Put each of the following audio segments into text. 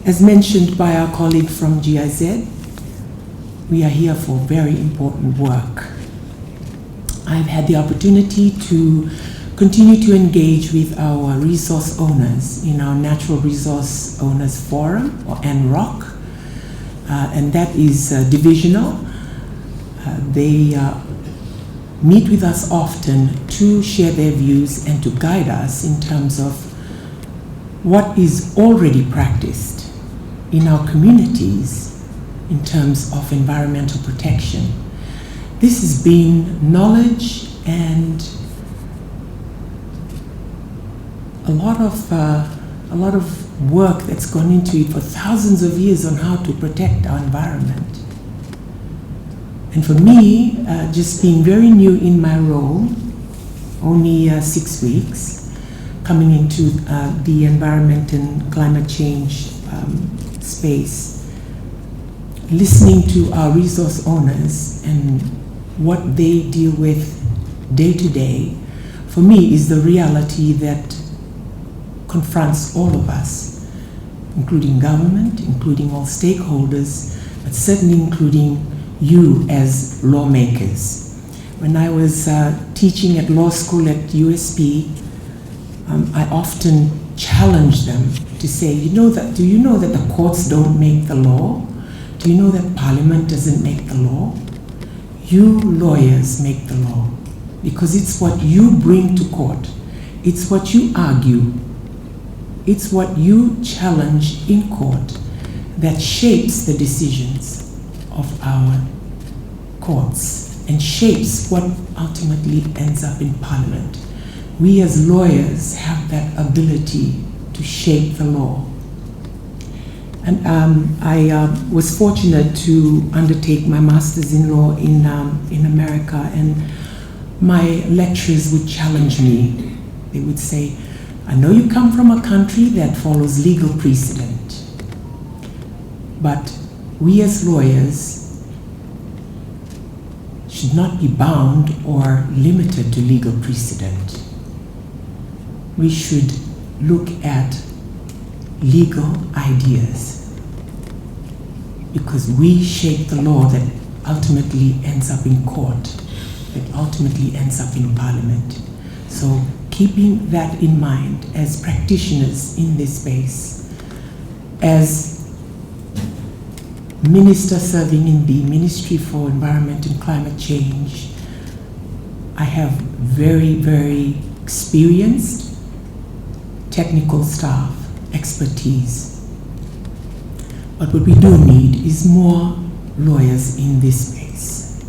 As mentioned by our colleague from GIZ, we are here for very important work. I've had the opportunity to continue to engage with our resource owners in our Natural Resource Owners Forum, or NROC, and that is divisional. They meet with us often to share their views and to guide us in terms of what is already practiced in our communities in terms of environmental protection. This has been knowledge and a lot of work that's gone into it for thousands of years on how to protect our environment. And for me, just being very new in my role, only 6 weeks, coming into the environment and climate change space, listening to our resource owners and what they deal with day to day, for me is the reality that confronts all of us, including government, including all stakeholders, but certainly including you as lawmakers. When I was teaching at law school at USP, I often challenged them to say, do you know that the courts don't make the law? Do you know that Parliament doesn't make the law? You lawyers make the law, because it's what you bring to court. It's what you argue. It's what you challenge in court that shapes the decisions of our courts and shapes what ultimately ends up in Parliament. We as lawyers have that ability to shape the law. And I was fortunate to undertake my master's in law in America, and my lecturers would challenge me. They would say, I know you come from a country that follows legal precedent, but we as lawyers should not be bound or limited to legal precedent. We should look at legal ideas, because we shape the law that ultimately ends up in court, that ultimately ends up in Parliament. So keeping that in mind as practitioners in this space, as minister serving in the Ministry for Environment and Climate Change, I have very, very experienced technical staff, expertise. But what we do need is more lawyers in this space,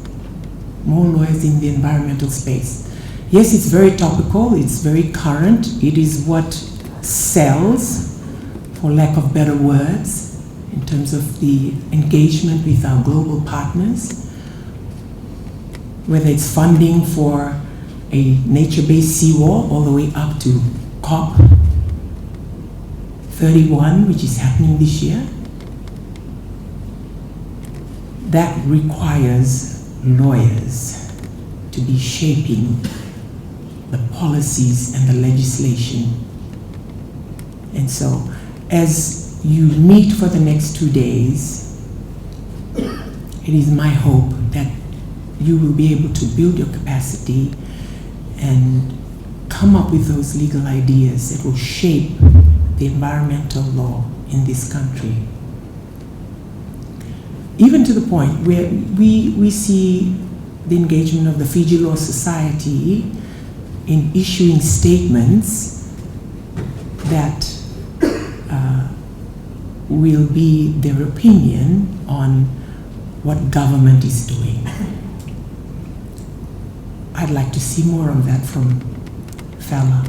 more lawyers in the environmental space. Yes, it's very topical, it's very current, it is what sells, for lack of better words, in terms of the engagement with our global partners, whether it's funding for a nature-based seawall all the way up to COP 31, which is happening this year. That requires lawyers to be shaping the policies and the legislation. And so, as you meet for the next 2 days, it is my hope that you will be able to build your capacity and come up with those legal ideas that will shape the environmental law in this country. Even to the point where we see the engagement of the Fiji Law Society in issuing statements that will be their opinion on what government is doing. I'd like to see more of that from fellow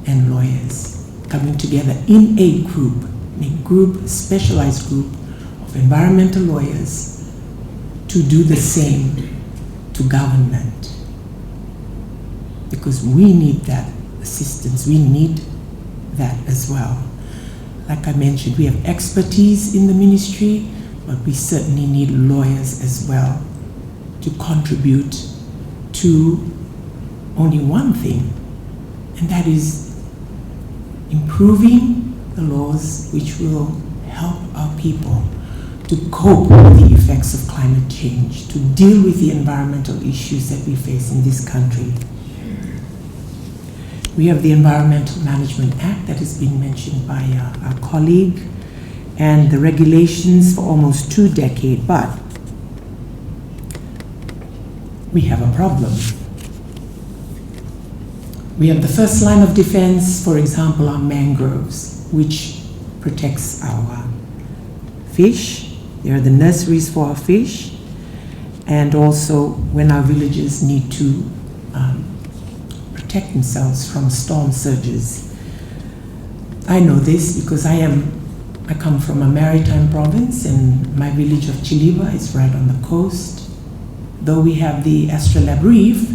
and lawyers coming together in a group, specialized group of environmental lawyers to do the same to government. Because we need that assistance, we need that as well. Like I mentioned, we have expertise in the ministry, but we certainly need lawyers as well to contribute to only one thing, and that is improving the laws which will help our people to cope with the effects of climate change, to deal with the environmental issues that we face in this country. We have the Environmental Management Act that has been mentioned by our colleague, and the regulations for almost 2 decades, but we have a problem. We have the first line of defense, for example, our mangroves, which protects our fish. They are the nurseries for our fish, and also when our villagers need to protect themselves from storm surges. I know this because I come from a maritime province, and my village of Chiliva is right on the coast. Though we have the Astrolabe Reef,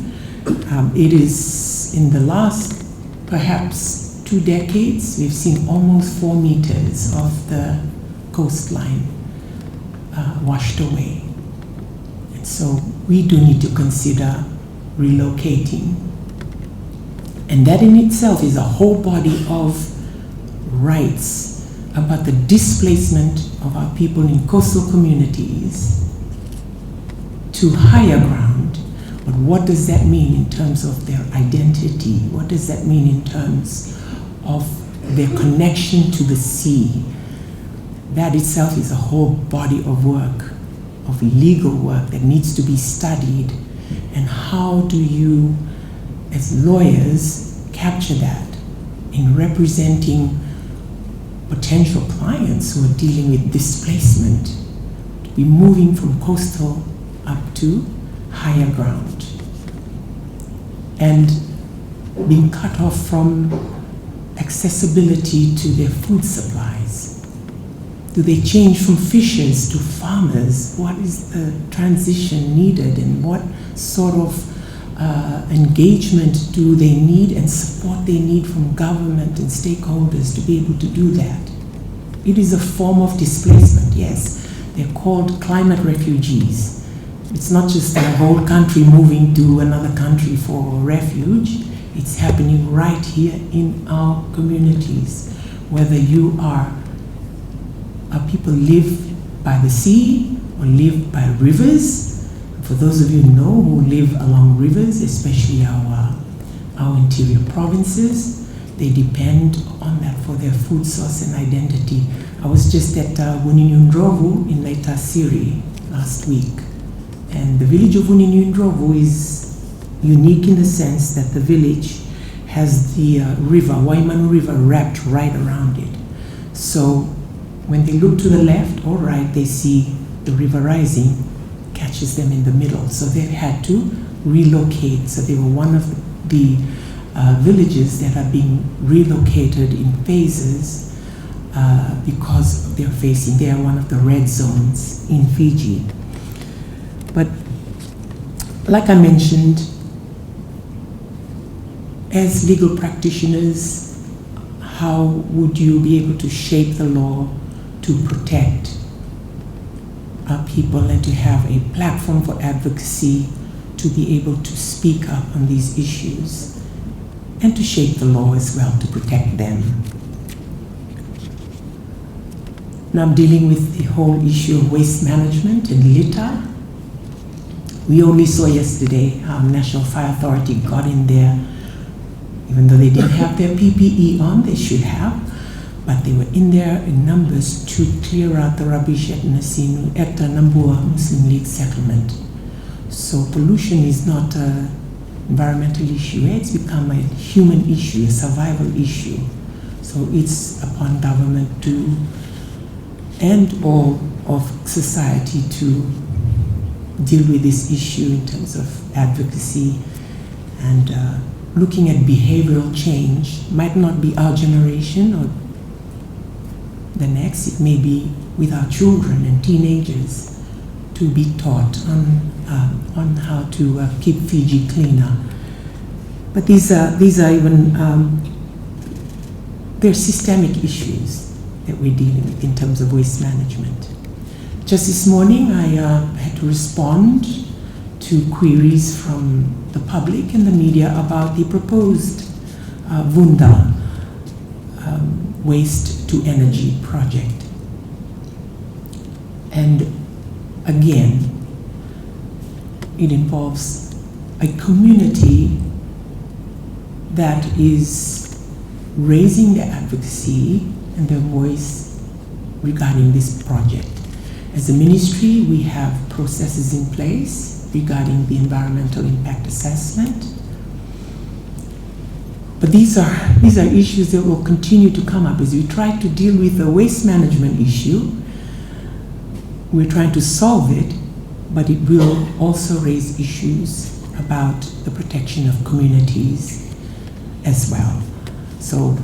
it is in the last perhaps 2 decades, we've seen almost 4 meters of the coastline washed away. And so we do need to consider relocating. And that in itself is a whole body of rights about the displacement of our people in coastal communities to higher ground. But what does that mean in terms of their identity? What does that mean in terms of their connection to the sea? That itself is a whole body of work, of legal work that needs to be studied. And how do you, as lawyers, capture that in representing potential clients who are dealing with displacement, to be moving from coastal up to higher ground and being cut off from accessibility to their food supplies? Do they change from fishers to farmers? What is the transition needed, and what sort of engagement do they need and support they need from government and stakeholders to be able to do that? It is a form of displacement, yes. They're called climate refugees. It's not just a whole country moving to another country for refuge. It's happening right here in our communities. Whether you are people live by the sea or live by rivers. For those of you who know who live along rivers, especially our interior provinces, they depend on that for their food source and identity. I was just at Wuninyundrovu in Leyte Siri last week, and the village of Wuninyundrovu is unique in the sense that the village has the river, Waimanu River, wrapped right around it. So when they look to the left or right, they see the river rising, catches them in the middle. So they've had to relocate. So they were one of the villages that are being relocated in phases because they are one of the red zones in Fiji. But like I mentioned, as legal practitioners, how would you be able to shape the law to protect our people and to have a platform for advocacy, to be able to speak up on these issues and to shape the law as well to protect them? Now I'm dealing with the whole issue of waste management and litter. We only saw yesterday how National Fire Authority got in there, even though they didn't have their PPE on, they should have, but they were in there in numbers to clear out the rubbish at Nasinu, at the Nambua Muslim League settlement. So pollution is not an environmental issue, it's become a human issue, a survival issue. So it's upon government to, and all of society, to deal with this issue in terms of advocacy and looking at behavioral change. Might not be our generation or the next, it may be with our children and teenagers to be taught on how to keep Fiji cleaner. But these are even, they're systemic issues that we're dealing with in terms of waste management. Just this morning, I had to respond to queries from the public and the media about the proposed Vunda waste to energy project. And again, it involves a community that is raising their advocacy and their voice regarding this project. As a ministry, we have processes in place regarding the environmental impact assessment. But these are issues that will continue to come up as we try to deal with the waste management issue. We're trying to solve it, but it will also raise issues about the protection of communities as well. So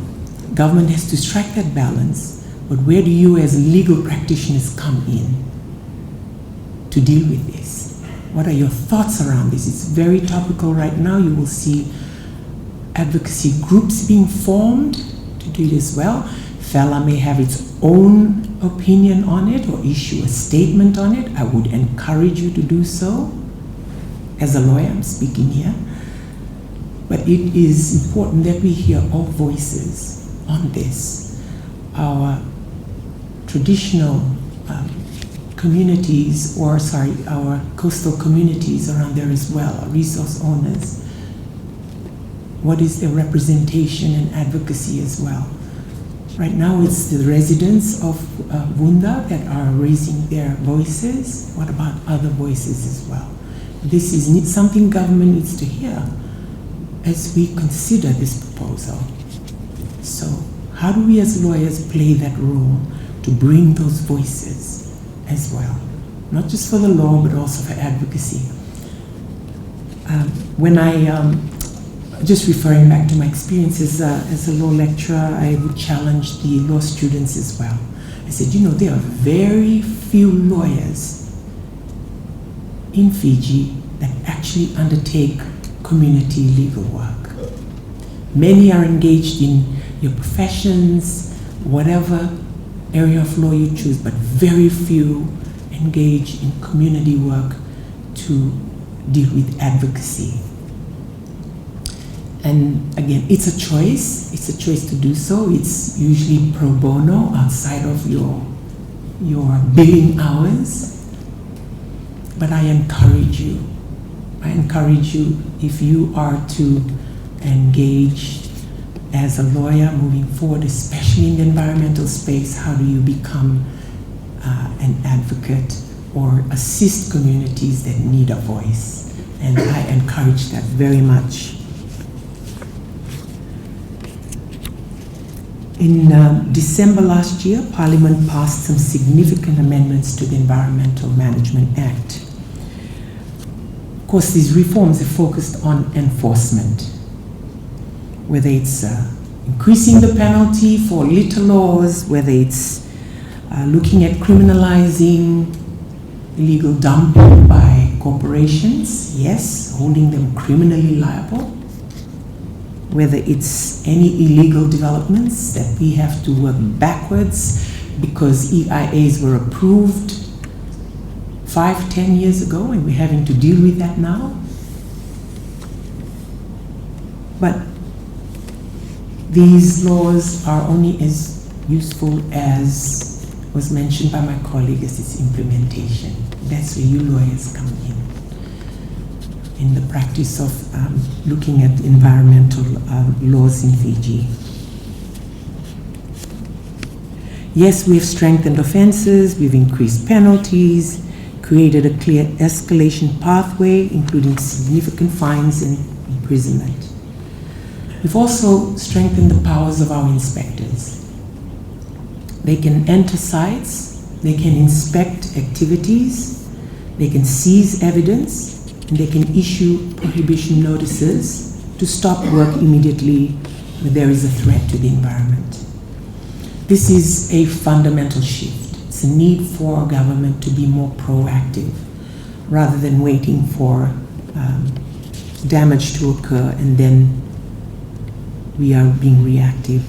government has to strike that balance, but where do you as legal practitioners come in to deal with this? What are your thoughts around this? It's very topical right now. You will see advocacy groups being formed to do it as well. FELA may have its own opinion on it or issue a statement on it. I would encourage you to do so. As a lawyer, I'm speaking here. But it is important that we hear all voices on this. Our traditional communities, our coastal communities around there as well, our resource owners. What is their representation and advocacy as well? Right now it's the residents of Vunda that are raising their voices. What about other voices as well? This is something government needs to hear as we consider this proposal. So how do we as lawyers play that role to bring those voices as well? Not just for the law, but also for advocacy. Just referring back to my experience as a law lecturer, I would challenge the law students as well. I said, there are very few lawyers in Fiji that actually undertake community legal work. Many are engaged in your professions, whatever area of law you choose, but very few engage in community work to deal with advocacy. And again, it's a choice. It's a choice to do so. It's usually pro bono outside of your billing hours. But I encourage you, if you are to engage as a lawyer moving forward, especially in the environmental space, how do you become an advocate or assist communities that need a voice? And I encourage that very much. In December last year, Parliament passed some significant amendments to the Environmental Management Act. Of course, these reforms are focused on enforcement, whether it's increasing the penalty for litter laws, whether it's looking at criminalizing illegal dumping by corporations, yes, holding them criminally liable, whether it's any illegal developments that we have to work backwards because EIAs were approved 5-10 years ago and we're having to deal with that now. But these laws are only as useful as was mentioned by my colleague as its implementation. That's where you lawyers come in the practice of looking at environmental laws in Fiji. Yes, we've strengthened offenses, we've increased penalties, created a clear escalation pathway, including significant fines and imprisonment. We've also strengthened the powers of our inspectors. They can enter sites, they can inspect activities, they can seize evidence, and they can issue prohibition notices to stop work immediately when there is a threat to the environment. This is a fundamental shift. It's a need for government to be more proactive rather than waiting for damage to occur and then we are being reactive.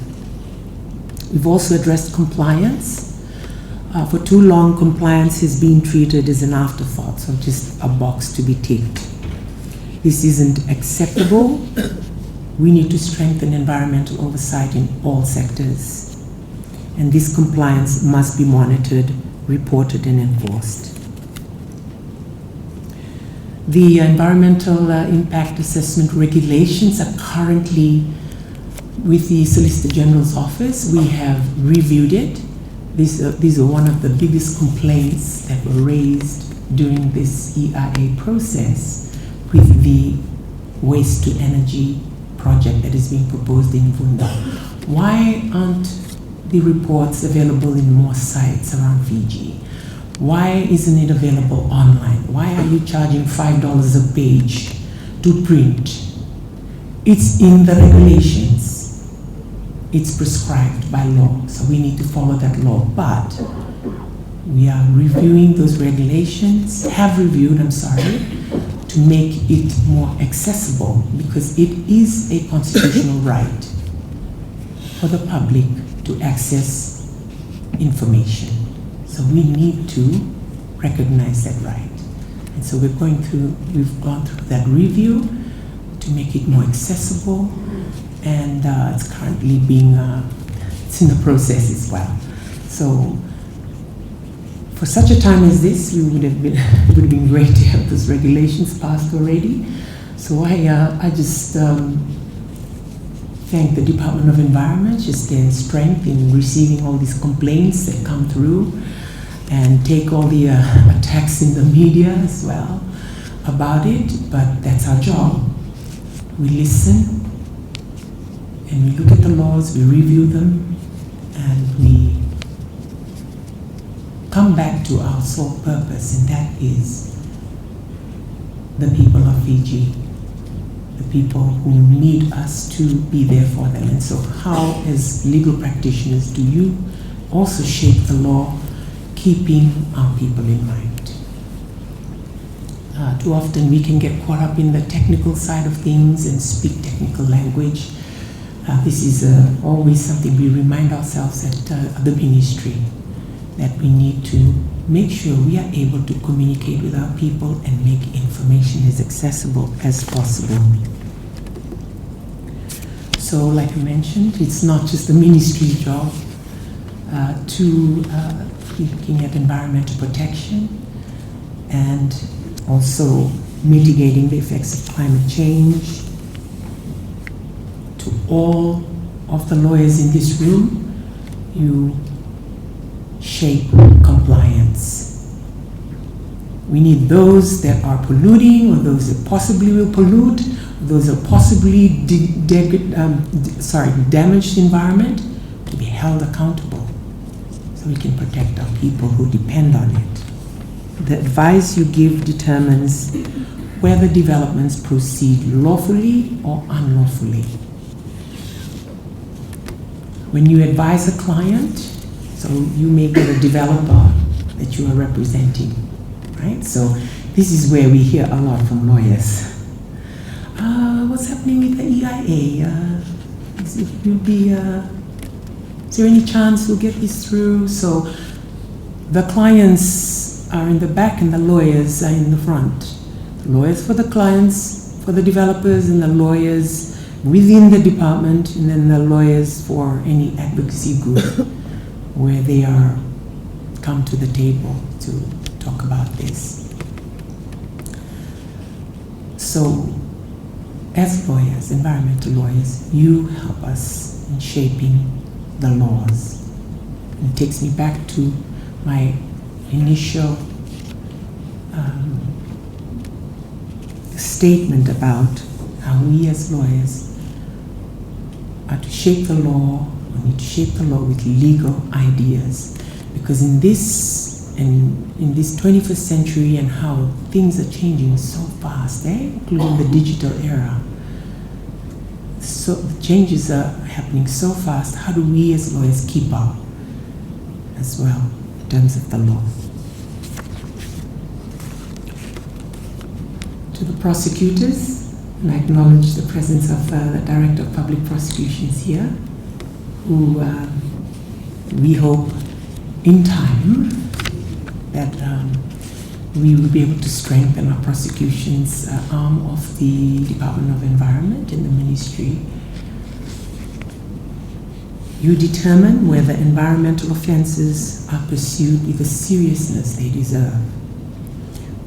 We've also addressed compliance. For too long, compliance has been treated as an afterthought, so just a box to be ticked. This isn't acceptable. We need to strengthen environmental oversight in all sectors. And this compliance must be monitored reported and enforced. The environmental impact assessment regulations are currently with the Solicitor General's office. We have reviewed it. These are one of the biggest complaints that were raised during this EIA process with the waste to energy project that is being proposed in Vunda. Why aren't the reports available in more sites around Fiji? Why isn't it available online? Why are you charging $5 a page to print? It's in the regulations. It's prescribed by law, so we need to follow that law. But we are reviewing those regulations, to make it more accessible, because it is a constitutional right for the public to access information. So we need to recognize that right. And so we've gone through that review to make it more accessible, and it's currently it's in the process as well. So for such a time as this, it would have been great to have those regulations passed already. So I just thank the Department of Environment, just their strength in receiving all these complaints that come through, and take all the attacks in the media as well about it. But that's our job. We listen, and we look at the laws, we review them, and we come back to our sole purpose, and that is the people of Fiji, the people who need us to be there for them. And so how, as legal practitioners, do you also shape the law, keeping our people in mind? Too often we can get caught up in the technical side of things and speak technical language. This is always something we remind ourselves at the ministry, that we need to make sure we are able to communicate with our people and make information as accessible as possible. So like I mentioned, it's not just the ministry's job to keep looking at environmental protection and also mitigating the effects of climate change. To all of the lawyers in this room, you shape compliance. We need those that are polluting, or those that possibly will pollute, or those that possibly damage the environment, to be held accountable so we can protect our people who depend on it. The advice you give determines whether developments proceed lawfully or unlawfully. When you advise a client, so you make it a developer that you are representing, right? So this is where we hear a lot from lawyers. What's happening with the EIA? Is there any chance we'll get this through? So the clients are in the back and the lawyers are in the front. The lawyers for the clients, for the developers, and the lawyers within the department, and then the lawyers for any advocacy group where they are come to the table to talk about this. So as lawyers, environmental lawyers, you help us in shaping the laws. It takes me back to my initial statement about how we as lawyers are to shape the law. We need to shape the law with legal ideas, because in this 21st century and how things are changing so fast, including the digital era, so the changes are happening so fast. How do we as lawyers keep up as well in terms of the law? To the prosecutors, and I acknowledge the presence of the Director of Public Prosecutions here, who we hope in time that we will be able to strengthen our prosecutions arm of the Department of Environment in the ministry. You determine whether environmental offenses are pursued with the seriousness they deserve.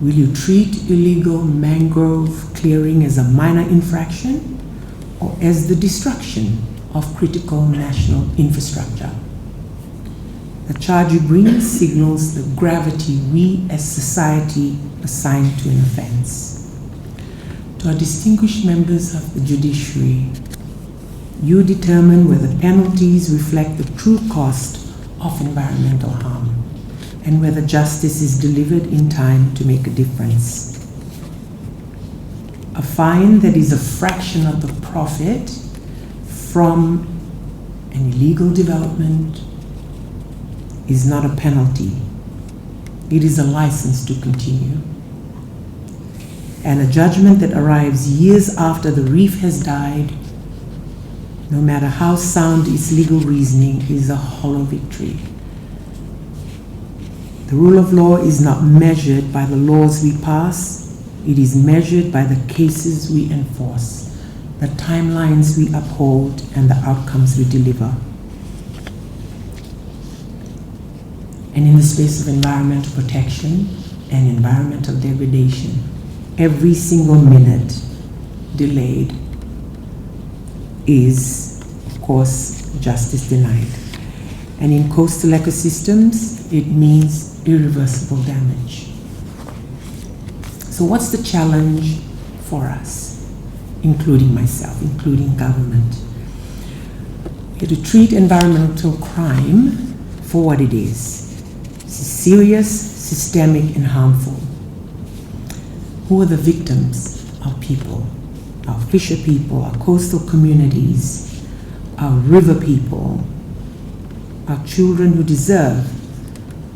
Will you treat illegal mangrove clearing as a minor infraction or as the destruction of critical national infrastructure? The charge you bring signals the gravity we as society assign to an offense. To our distinguished members of the judiciary, you determine whether penalties reflect the true cost of environmental harm and whether justice is delivered in time to make a difference. A fine that is a fraction of the profit from an illegal development is not a penalty. It is a license to continue. And a judgment that arrives years after the reef has died, no matter how sound its legal reasoning, is a hollow victory. The rule of law is not measured by the laws we pass, it is measured by the cases we enforce, the timelines we uphold, and the outcomes we deliver. And in the space of environmental protection and environmental degradation, every single minute delayed is, of course, justice denied. And in coastal ecosystems, it means irreversible damage. So what's the challenge for us, including myself, including government? We have to treat environmental crime for what it is. It's serious, systemic, and harmful. Who are the victims? Our people. Our fisher people, our coastal communities, our river people, our children who deserve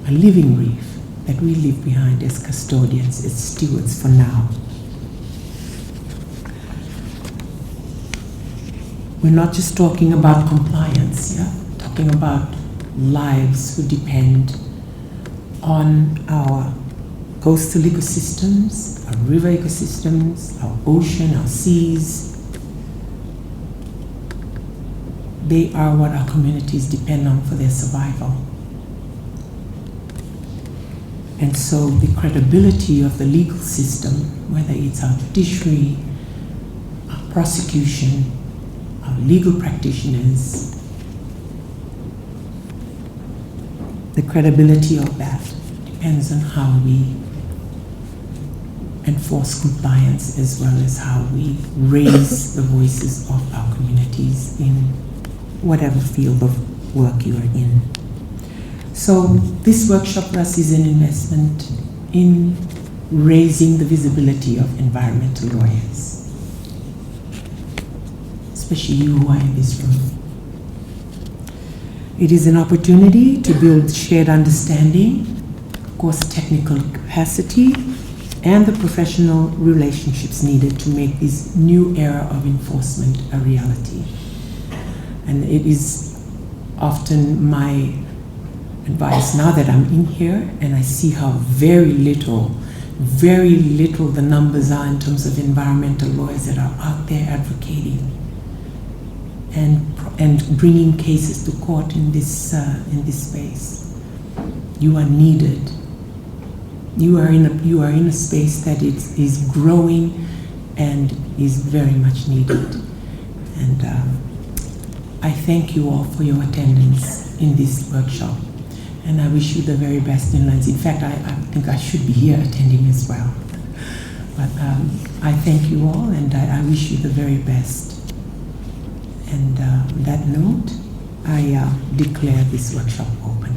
a living reef that we leave behind as custodians, as stewards for now. We're not just talking about compliance, talking about lives who depend on our coastal ecosystems, our river ecosystems, our ocean, our seas. They are what our communities depend on for their survival. And so the credibility of the legal system, whether it's our judiciary, our prosecution, our legal practitioners, the credibility of that depends on how we enforce compliance as well as how we raise the voices of our communities in whatever field of work you are in. So this workshop for us is an investment in raising the visibility of environmental lawyers, especially you who are in this room. It is an opportunity to build shared understanding, of course technical capacity, and the professional relationships needed to make this new era of enforcement a reality. And it is often my advice now that I'm in here and I see how very little the numbers are in terms of environmental lawyers that are out there advocating and bringing cases to court in this space. You are needed. You are in a space that is growing and is very much needed. And I thank you all for your attendance in this workshop. And I wish you the very best in Lens. In fact, I think I should be here attending as well. But I thank you all and I wish you the very best. And on that note, I declare this workshop open.